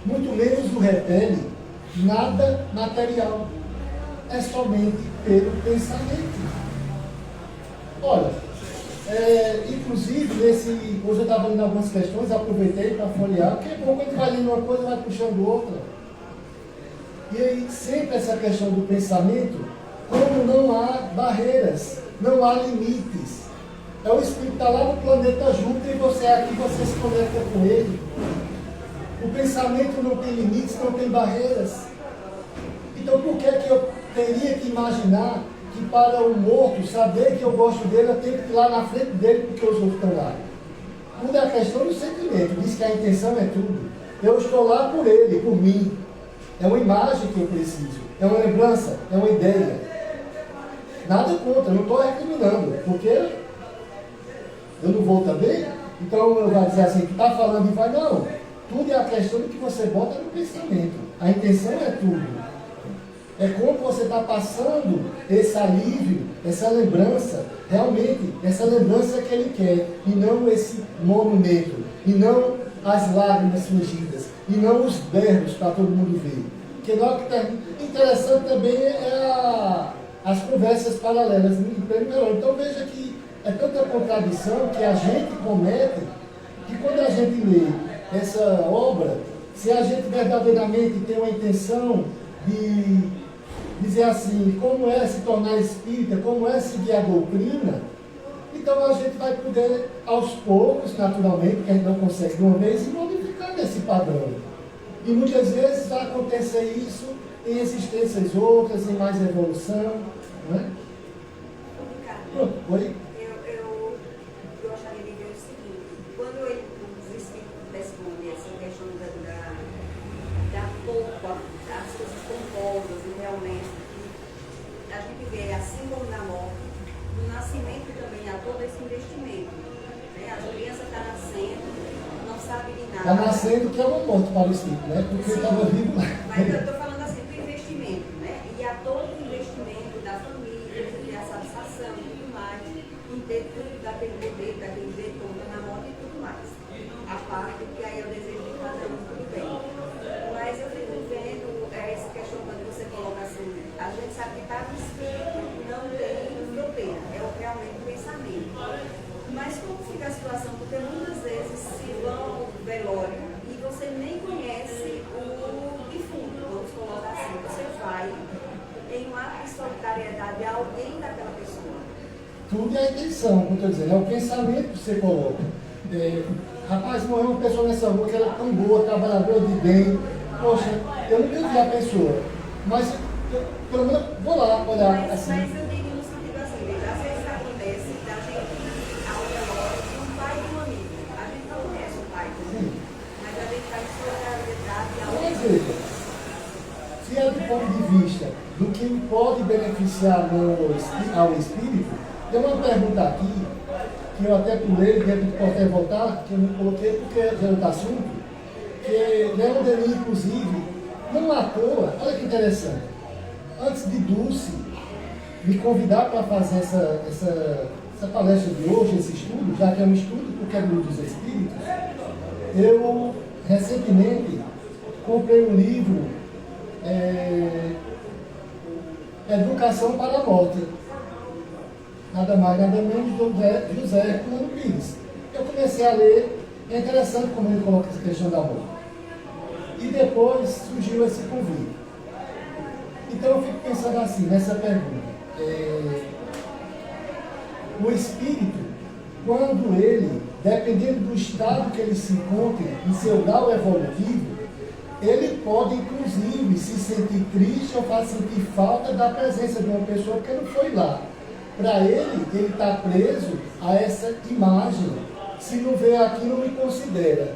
muito menos o repele, nada material. É somente pelo pensamento. Olha, inclusive, hoje eu estava lendo algumas questões, aproveitei para folhear, porque é bom, quando a gente vai lendo uma coisa, vai puxando outra. E aí, sempre essa questão do pensamento, como não há barreiras, não há limites. É o espírito está lá no planeta Júpiter e você é aqui, você se conecta com ele. O pensamento não tem limites, não tem barreiras. Então, por que eu teria que imaginar que para o morto saber que eu gosto dele, eu tenho que ir lá na frente dele porque os outros estão lá? Tudo é a questão do sentimento. Diz que a intenção é tudo. Eu estou lá por ele, por mim. É uma imagem que eu preciso. É uma lembrança, é uma ideia. Nada contra, não estou recriminando, porque eu não vou também. Então eu vou dizer assim, que está falando e vai, não. Tudo é a questão do que você bota no pensamento. A intenção é tudo. É como você está passando esse alívio, essa lembrança, realmente, essa lembrança que ele quer, e não esse monumento, e não as lágrimas fingidas, e não os berros para todo mundo ver. Porque o que está interessante também é as conversas paralelas. Então veja que é tanta contradição que a gente comete, que quando a gente lê essa obra, se a gente verdadeiramente tem uma intenção de dizer assim, como é se tornar espírita, como é seguir a doutrina, então a gente vai poder, aos poucos, naturalmente, porque a gente não consegue de uma vez, e modificar nesse padrão. E muitas vezes vai acontecer isso em existências outras, em mais evolução, não é? Pronto, oi? Eu gostaria de ver o seguinte, quando os espíritos respondem essa questão da polpa, as coisas compostas e realmente, a gente vê, assim como na morte, no nascimento também há todo esse investimento. Né? A criança está nascendo, não sabe de nada. Está nascendo que é uma morte para o espírito, né? Porque estava vivo lá. Mas eu estou falando assim do investimento, né? E há todo o investimento da família, de a satisfação e tudo mais, em ter tudo daquele bebê, daquele detonto na morte e tudo mais. A parte que aí é o desejo de cada um, tudo bem. Mas eu fico vendo essa questão quando você coloca assim, a gente sabe que cada espírito não tem fronteira, é realmente o pensamento. Mas como fica a situação? Porque muitas vezes se vão ao velório e você nem conhece o defunto, vamos colocar assim, você vai em um ato de solidariedade a alguém daquela pessoa. Tudo é a intenção, como eu estou dizendo, é o pensamento que você coloca. Rapaz, morreu uma pessoa nessa rua que era tão boa, trabalhadora de bem. Poxa, eu nunca vi a pessoa, mas eu, pelo menos vou lá olhar assim. Mas eu digo no sentido assim, veja, às vezes acontece da gente ir ao velório de um pai e um amigo. A gente não conhece o pai também, mas a gente vai em solidariedade a Mas alguém. veja, se é do ponto de vista do que pode beneficiar ao espírito, tem uma pergunta aqui, que eu até pulei, de repente posso até voltar, que eu não coloquei porque é de outro assunto, que Leon Denis, inclusive, não à toa, olha que interessante, antes de Dulce me convidar para fazer essa palestra de hoje, esse estudo, já que é um estudo porque é dos espíritos, eu recentemente comprei um livro, Educação para a Morte. Nada mais, nada menos do José Herculano Pires. Eu comecei a ler, é interessante como ele coloca essa questão da morte. E depois surgiu esse convite. Então eu fico pensando assim, nessa pergunta. O espírito, quando ele, dependendo do estado que ele se encontre, em seu grau evolutivo, ele pode inclusive se sentir triste ou sentir falta da presença de uma pessoa que não foi lá. Para ele está preso a essa imagem. Se não vê aqui, não me considera.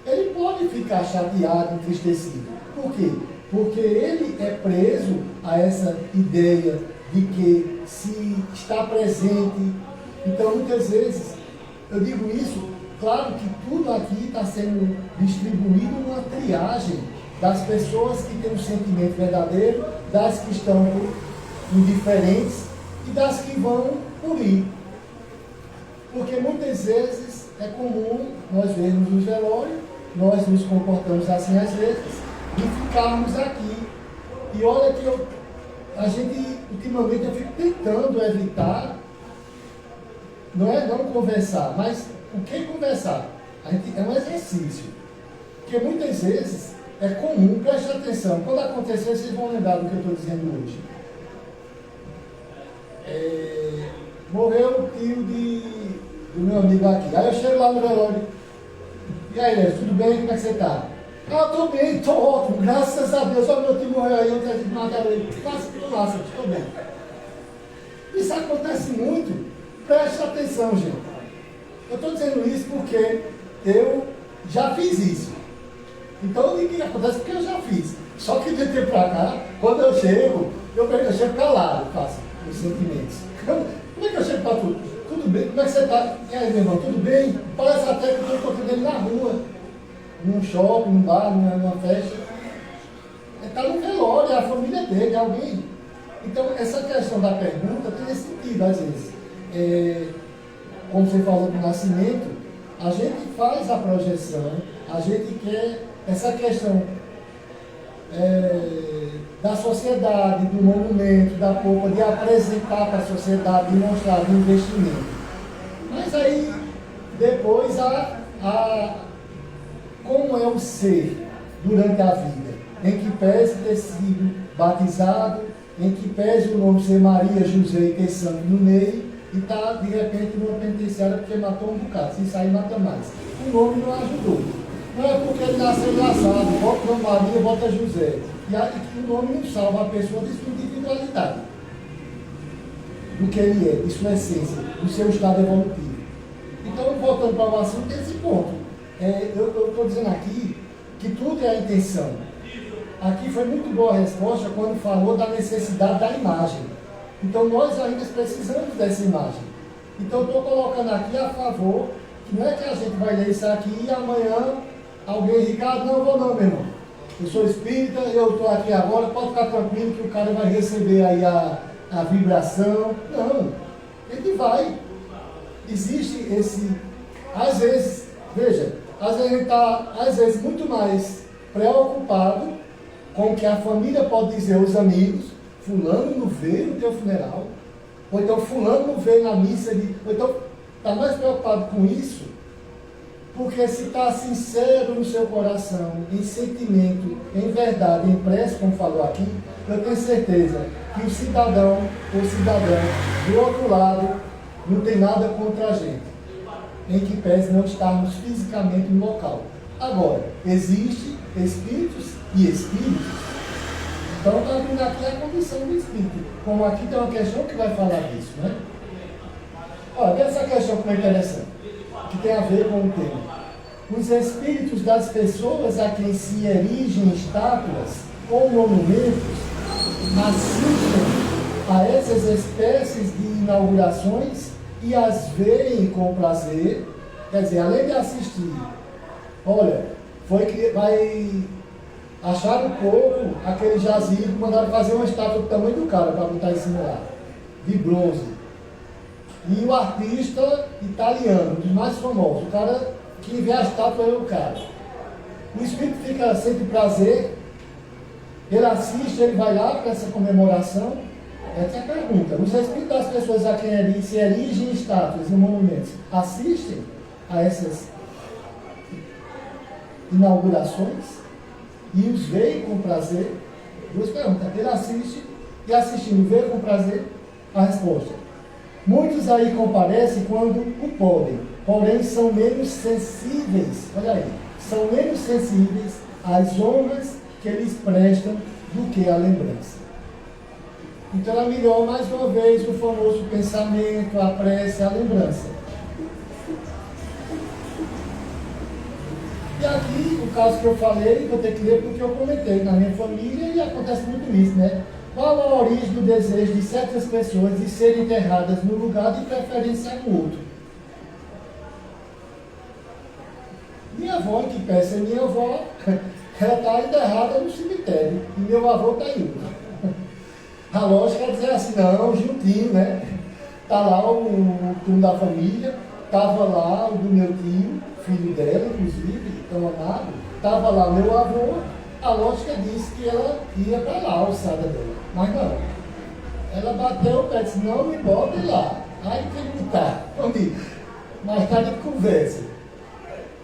Ele pode ficar chateado, entristecido. Por quê? porque ele é preso a essa ideia de que se está presente. Então, muitas vezes, eu digo isso, claro que tudo aqui está sendo distribuído numa triagem das pessoas que têm um sentimento verdadeiro, das que estão indiferentes e das que vão por ir. Porque muitas vezes é comum nós vermos no velório, nós nos comportamos assim às vezes, e ficarmos aqui. E olha que a gente, ultimamente, eu fico tentando evitar, não conversar, mas o que conversar? É um exercício. Porque muitas vezes é comum, preste atenção, quando acontecer, vocês vão lembrar do que eu estou dizendo hoje. Morreu o tio do meu amigo aqui. Aí eu chego lá no velório. E aí, Léo, tudo bem? Como é que você está? Ah, estou bem, estou ótimo, graças a Deus. Olha, meu tio morreu aí, ontem a gente mataram ele. Massa, estou bem. Isso acontece muito. Preste atenção, gente. Eu estou dizendo isso porque eu já fiz isso. Então, o que acontece? Porque eu já fiz. Só que de tempo para cá, quando eu chego calado, faço os sentimentos. Como é que eu chego para tudo? Tudo bem? Como é que você está? E aí, meu irmão, tudo bem? Parece até que eu estou encontrando ele na rua, num shopping, num bar, numa festa. Ele está no velório, é a família dele, é alguém. Então, essa questão da pergunta tem esse sentido, às vezes. Como você falou do nascimento, a gente faz a projeção, a gente quer essa questão da sociedade, do monumento, da polpa, de apresentar para a sociedade, de mostrar do investimento. Mas aí, depois, como é o ser durante a vida, em que pese ter sido batizado, em que pese o nome ser Maria, José e ter sangue no meio, e está, de repente, numa penitenciária porque matou um bocado, se sair mata mais. O nome não ajudou. Não é porque ele nasceu engraçado, bota o nome Maria, bota José. E aí o nome não salva a pessoa de sua individualidade, do que ele é, de sua essência, do seu estado evolutivo. Então, voltando para o assunto, esse ponto. Eu estou dizendo aqui que tudo é a intenção. Aqui foi muito boa a resposta quando falou da necessidade da imagem. Então, nós ainda precisamos dessa imagem. Então, eu estou colocando aqui a favor, que não é que a gente vai ler isso aqui e amanhã alguém, Ricardo, não vou não, meu irmão. Eu sou espírita, eu estou aqui agora, pode ficar tranquilo que o cara vai receber aí a vibração. Não, ele vai. Existe esse... Às vezes, veja, às vezes a gente está, muito mais preocupado com o que a família pode dizer aos amigos. Fulano não veio no teu funeral, ou então fulano não veio na missa, ou então está mais preocupado com isso, porque se está sincero no seu coração, em sentimento, em verdade, em prece, como falou aqui, eu tenho certeza que o cidadão ou cidadã do outro lado não tem nada contra a gente, em que pese não estarmos fisicamente no local. Agora, existem espíritos e espíritos. Então, está vindo aqui a condição do espírito. Como aqui tem uma questão que vai falar disso, né? Olha, essa questão como é interessante, que tem a ver com o tema. Os espíritos das pessoas a quem se erigem estátuas ou monumentos assistem a essas espécies de inaugurações e as veem com prazer. Quer dizer, além de assistir, olha, vai... Acharam pouco aquele jazigo, mandaram fazer uma estátua do tamanho do cara para botar em cima lá, de bronze. E o artista italiano, um dos mais famosos, o cara que vê a estátua é o cara. O espírito sente prazer, ele assiste, ele vai lá para essa comemoração. Essa é a pergunta. Os espíritos das pessoas a quem se erigem estátuas e monumentos assistem a essas inaugurações? E os veem com prazer? Duas perguntas. Ele assiste e assistindo vê com prazer? A resposta: muitos aí comparecem quando o podem, porém são menos sensíveis, olha aí, são menos sensíveis às honras que eles prestam do que à lembrança. Então é melhor, mais uma vez, o famoso pensamento, a prece, a lembrança. E aqui, o caso que eu falei, vou ter que ler porque eu comentei na minha família e acontece muito isso, né? Qual a origem do desejo de certas pessoas de serem enterradas no lugar de preferência no outro? Minha avó, em que peça é minha avó, ela está enterrada no cemitério e meu avô está em outro. A lógica é dizer assim, não, juntinho, né? Está lá o túmulo da família, estava lá o do meu tio, filho dela, inclusive, tão amado, estava lá meu avô, a lógica disse que ela ia para lá, a alçada dela. Mas não. Ela bateu o pé e disse, não me bote lá. Aí tem que estar. Mais tarde conversa.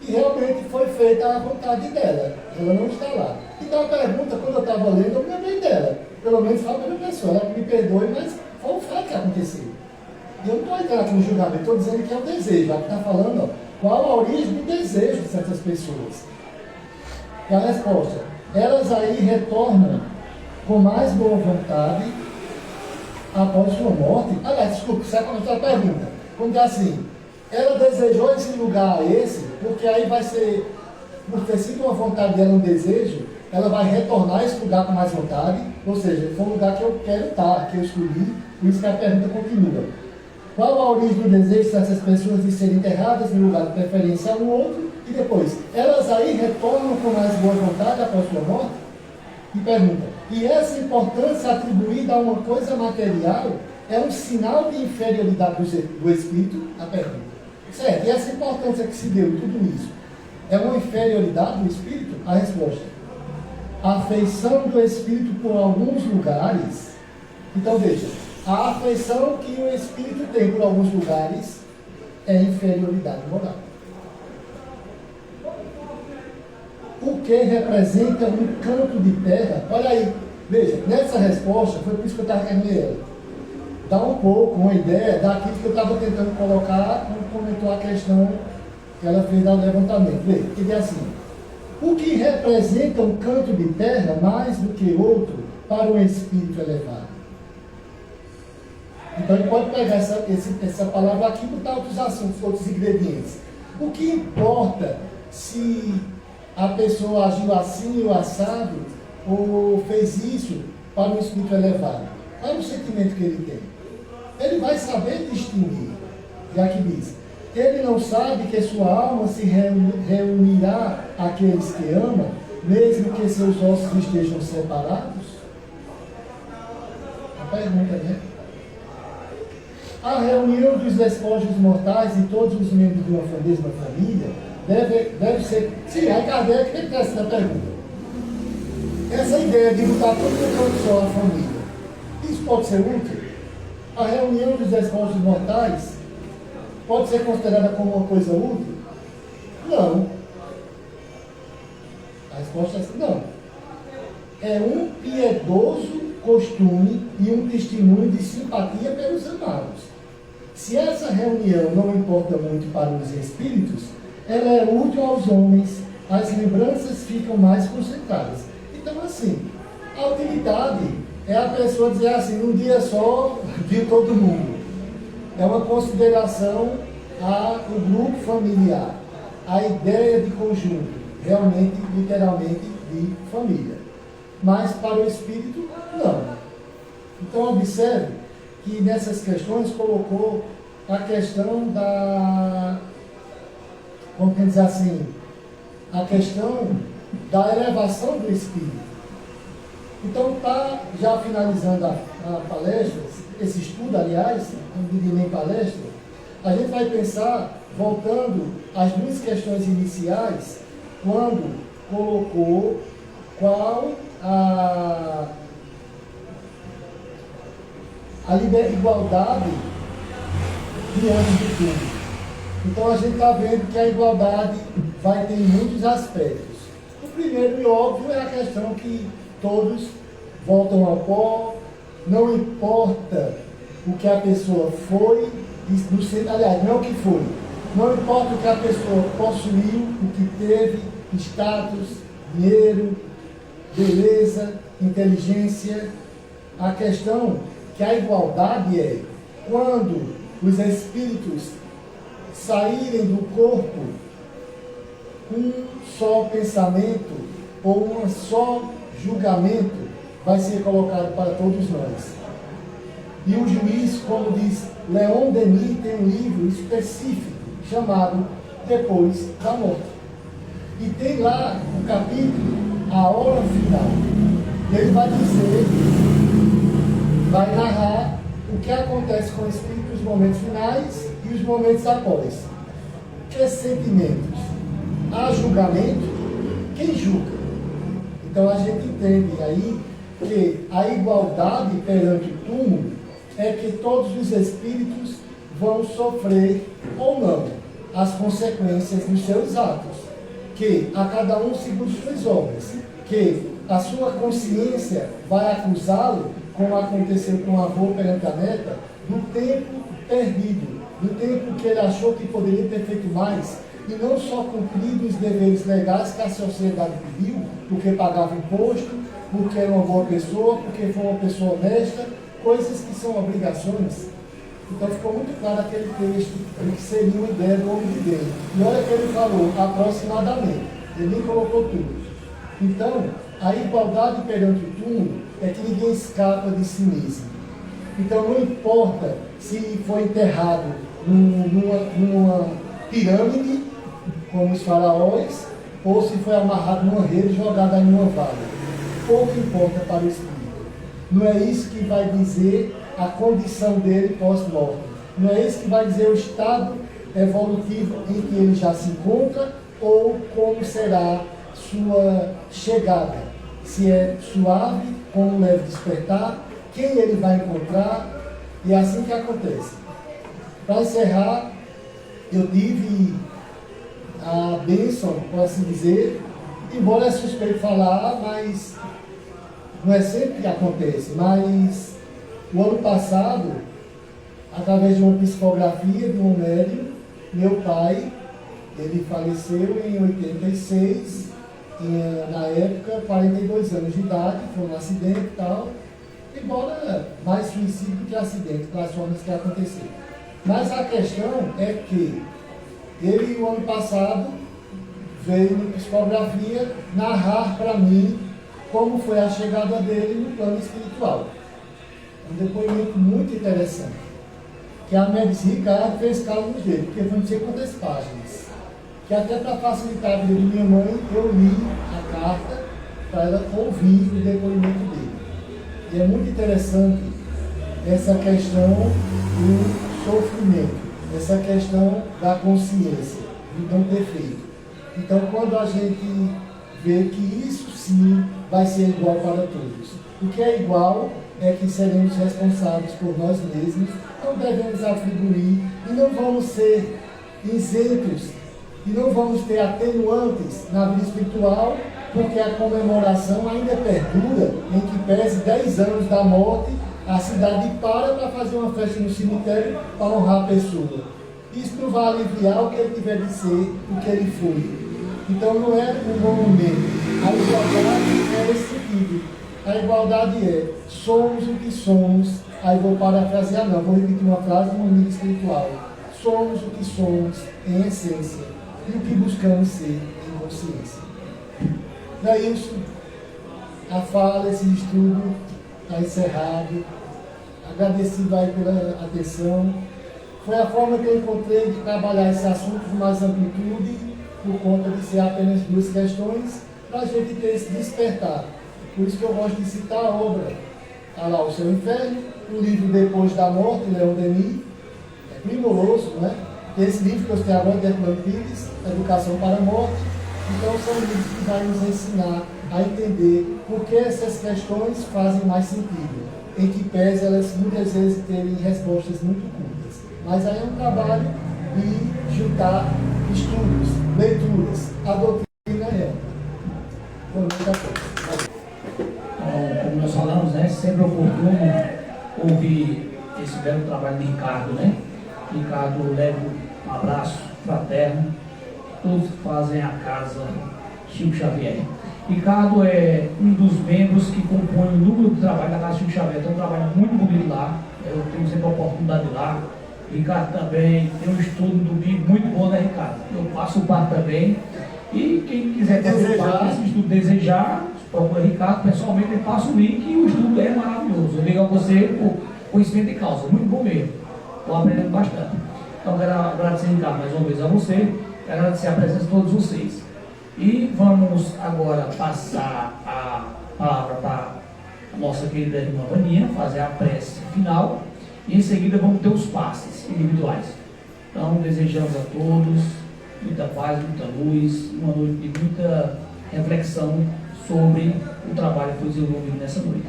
E realmente foi feita a vontade dela. Ela não está lá. Então a pergunta, quando eu estava lendo, eu me lembrei dela. Pelo menos foi a primeira pessoa. Ela me perdoe, mas foi um fato que aconteceu. E eu não estou entrando aqui no julgamento, estou dizendo que é o desejo. Aqui está falando, ó, qual a origem do desejo de certas pessoas. E a resposta, elas aí retornam com mais boa vontade após sua morte. Aliás, desculpa, você comentou a pergunta. Quando é assim, ela desejou esse lugar a esse, porque aí vai ser, por ter sido uma vontade dela, um desejo, ela vai retornar a esse lugar com mais vontade, ou seja, foi um lugar que eu quero estar, que eu escolhi, por isso que a pergunta continua. Qual a origem do desejo dessas pessoas de serem enterradas no lugar de preferência a um outro? E depois, elas aí retornam com mais boa vontade após sua morte? E pergunta, e essa importância atribuída a uma coisa material é um sinal de inferioridade do espírito? A pergunta. Certo, e essa importância que se deu tudo isso é uma inferioridade do espírito? A resposta. A afeição do espírito por alguns lugares. Então veja, a afeição que o espírito tem por alguns lugares é inferioridade moral. O que representa um canto de terra? Olha aí, veja, nessa resposta, foi por isso que eu estava querendo ler ela. Dá um pouco uma ideia daquilo que eu estava tentando colocar quando comentou a questão que ela fez do levantamento. Veja, que diz assim, o que representa um canto de terra mais do que outro para um espírito elevado? Então ele pode pegar essa palavra aqui e botar outros assuntos, outros ingredientes. O que importa se a pessoa agiu assim ou assado, ou fez isso para um espírito elevado? Qual é o sentimento que ele tem? Ele vai saber distinguir. Já que diz, ele não sabe que sua alma se reunirá àqueles que ama, mesmo que seus ossos estejam separados? A pergunta, né? A reunião dos despojos mortais de todos os membros de uma mesma família deve ser... Sim, aí Kardec tem que ter essa pergunta. Essa ideia de botar todo mundo só a família, isso pode ser útil? A reunião dos despojos mortais pode ser considerada como uma coisa útil? Não. A resposta é não. É um piedoso costume e um testemunho de simpatia pelos amados. Se essa reunião não importa muito para os espíritos, ela é útil aos homens, as lembranças ficam mais concentradas. Então, assim, a utilidade é a pessoa dizer assim, num dia só, viu todo mundo. É uma consideração ao grupo familiar, a ideia de conjunto, realmente, literalmente, de família. Mas para o espírito, não. Então, observe que nessas questões colocou a questão da, vamos dizer assim, a questão da elevação do espírito. Então, está já finalizando a palestra, esse estudo, aliás, não diria nem palestra, a gente vai pensar, voltando às duas questões iniciais, quando colocou qual a igualdade diante de tudo. Então a gente está vendo que a igualdade vai ter muitos aspectos. O primeiro e óbvio é a questão que todos voltam ao pó, não importa o que a pessoa foi, aliás, não é o que foi, não importa o que a pessoa possuiu, o que teve, status, dinheiro, beleza, inteligência. A questão que a igualdade é quando os espíritos saírem do corpo, um só pensamento ou um só julgamento vai ser colocado para todos nós. E o juiz, como diz Leon Denis, tem um livro específico chamado Depois da Morte. E tem lá o capítulo A Hora Final. Ele vai dizer, vai narrar o que acontece com o espírito nos momentos finais e os momentos após. Que sentimentos? Há julgamento? Quem julga? Então a gente entende aí que a igualdade perante o túmulo é que todos os espíritos vão sofrer ou não as consequências dos seus atos, que a cada um segundo suas obras, que a sua consciência vai acusá-lo, como aconteceu com o avô perante a neta, do tempo perdido, do tempo que ele achou que poderia ter feito mais, e não só cumprido os deveres legais que a sociedade pediu, porque pagava imposto, porque era uma boa pessoa, porque foi uma pessoa honesta, coisas que são obrigações. Então ficou muito claro aquele texto, que seria uma ideia do homem de Deus. E olha que ele falou, aproximadamente, ele nem colocou tudo. Então, a igualdade perante o túmulo é que ninguém escapa de si mesmo. Então não importa se foi enterrado numa pirâmide, como os faraós, ou se foi amarrado numa rede e jogado aí numa vala. Pouco importa para o espírito. Não é isso que vai dizer a condição dele pós-morte. Não é isso que vai dizer o estado evolutivo em que ele já se encontra ou como será sua chegada. Se é suave, como um leve despertar, quem ele vai encontrar, e é assim que acontece. Para encerrar, eu tive a bênção, por assim dizer, embora é suspeito falar, mas não é sempre que acontece, mas o ano passado, através de uma psicografia de um médium, meu pai, ele faleceu em 86, tinha na época 42 anos de idade, foi um acidente e tal, embora mais suicídio do que acidente, pelas formas que aconteceram. Mas a questão é que ele, o ano passado, veio na psicografia narrar para mim como foi a chegada dele no plano espiritual. Um depoimento muito interessante, que a Médici Ricardo fez cálculos dele, porque foi não sei quantas páginas, que até para facilitar a vida de minha mãe, eu li a carta para ela ouvir o depoimento dele. E é muito interessante essa questão do sofrimento, essa questão da consciência, de não ter feito. Então, quando a gente vê que isso sim vai ser igual para todos. O que é igual é que seremos responsáveis por nós mesmos, não devemos atribuir e não vamos ser isentos e não vamos ter atenuantes na vida espiritual, porque a comemoração ainda perdura, em que pese 10 anos da morte, a cidade para fazer uma festa no cemitério para honrar a pessoa. Isso não vai aliviar o que ele tiver de ser, o que ele foi. Então não é um bom momento. A igualdade é nesse sentido. A igualdade é, somos o que somos. Aí vou parafrasear, não, vou repetir uma frase de um amigo espiritual. Somos o que somos em essência e o que buscamos ser em consciência. Daí isso, a fala, esse estudo está encerrado. Agradecido aí pela atenção. Foi a forma que eu encontrei de trabalhar esse assunto com mais amplitude, por conta de ser apenas 2 questões, para a gente ter esse despertar. Por isso que eu gosto de citar a obra. Está lá O Seu Inferno, o livro Depois da Morte, Leon Denis, é primoroso, né? Esse livro que eu citei agora, de Herman Pires, Educação para a Morte. Então são livros que vão nos ensinar a entender por que essas questões fazem mais sentido, em que pese elas muitas vezes terem respostas muito curtas. Mas aí é um trabalho de juntar estudos, leituras, a doutrina é. Boa noite a todos. Como nós falamos, né, sempre oportuno ouvir esse belo trabalho de Ricardo, né? Ricardo leva um abraço fraterno, todos que fazem a casa Chico Xavier. Ricardo é um dos membros que compõem o núcleo de trabalho da casa Chico Xavier. Tem um trabalho muito bonito lá, eu tenho sempre a oportunidade de ir lá. Ricardo também tem um estudo do BIB muito bom, né, Ricardo? Eu passo o par também. E quem quiser fazer parte desse estudo, desejar, procura o Ricardo pessoalmente, ele passa o link e o estudo é maravilhoso. Eu digo a você por conhecimento de causa, muito bom mesmo. Estou aprendendo bastante. Então, quero agradecer, Ricardo, mais uma vez a você, quero agradecer a presença de todos vocês. E vamos agora passar a palavra para a nossa querida irmã Vaninha, fazer a prece final, e em seguida vamos ter os passes individuais. Então, desejamos a todos muita paz, muita luz, uma noite de muita reflexão sobre o trabalho que foi desenvolvido nessa noite.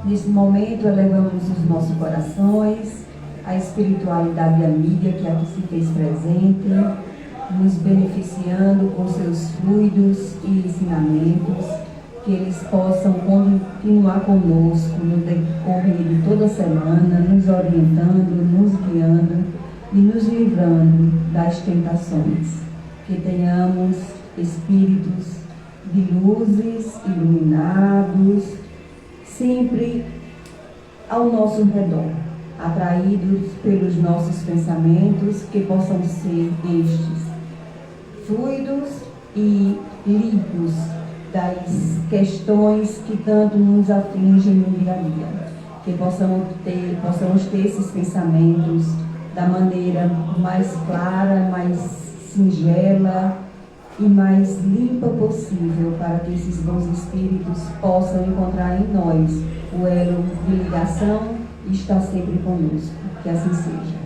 Nesse momento, elevamos os nossos corações à espiritualidade amiga que aqui se fez presente, nos beneficiando com seus fluidos e ensinamentos, que eles possam continuar conosco no decorrer de toda a semana, nos orientando, nos guiando e nos livrando das tentações. Que tenhamos espíritos de luzes iluminados, sempre ao nosso redor, atraídos pelos nossos pensamentos, que possam ser estes fluidos e limpos das questões que tanto nos afligem no dia a dia. Que possamos ter esses pensamentos da maneira mais clara, mais singela e mais limpa possível, para que esses bons espíritos possam encontrar em nós o elo de ligação e estar sempre conosco. Que assim seja.